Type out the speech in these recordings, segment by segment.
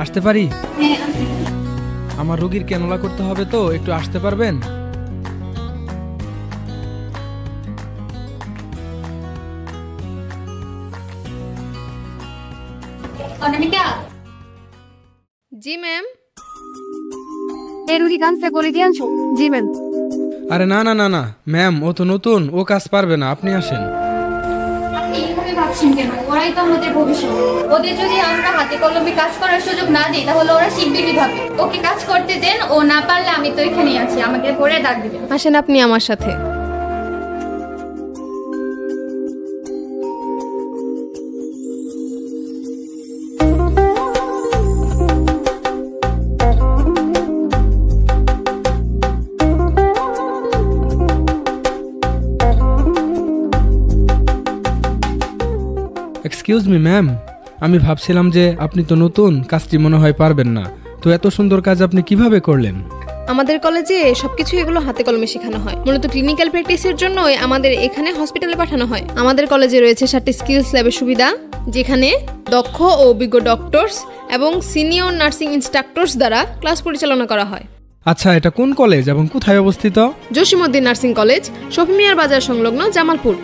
আসতে পারি? আমার রোগীর ক্যানোলা করতে হবে তো, একটু আসতে পারবেন? অনামিকা। জি ম্যাম। এই রুগী কানতে করে দিয়ে আনছো? জি ম্যাম। আরে না না না না ম্যাম, ও তো নতুন, ও কাজ পারবে না, আপনি আসেন। এইভাবে ভাবছেন কেন? ওরাই তো আমাদের ভবিষ্যৎ। ওদের যদি আমরা হাতে কলমে কাজ করার সুযোগ না দিই তাহলে ওরা শিখবে কিভাবে? ওকে কাজ করতে দেন, ও না পারলে আমি তো এখানেই আছি, আমাকে পরে ডাক দিবেন। আসেন আপনি আমার সাথে। এক্সকিউজ মি ম্যাম, আমি ভাবছিলাম যে আপনি তো নতুন, কাজটি মনে হয় পারবেন না, তো এত সুন্দর কাজ আপনি কিভাবে করলেন? আমাদের কলেজে সবকিছু এগুলো হাতে কলমে শেখানো হয়। মূলত ক্লিনিক্যাল প্র্যাকটিসের জন্যই আমাদের এখানে হসপিটালে পাঠানো হয়। আমাদের কলেজে রয়েছে 7টি স্কিলস ল্যাবের সুবিধা, যেখানে দক্ষ ও অভিজ্ঞ ডক্টরস এবং সিনিয়র নার্সিং ইনস্ট্রাক্টরস দ্বারা ক্লাস পরিচালনা করা হয়। আচ্ছা, এটা কোন কলেজ এবং কোথায় অবস্থিত? জসিমউদ্দিন নার্সিং কলেজ, শফি মিয়ার বাজার সংলগ্ন, জামালপুর।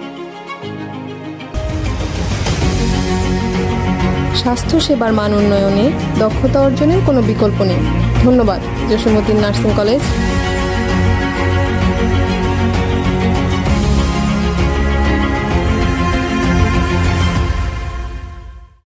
স্বাস্থ্যসেবার মান উন্নয়নে দক্ষতা অর্জনের কোনো বিকল্প নেই। ধন্যবাদ জসিমউদ্দিন নার্সিং কলেজ।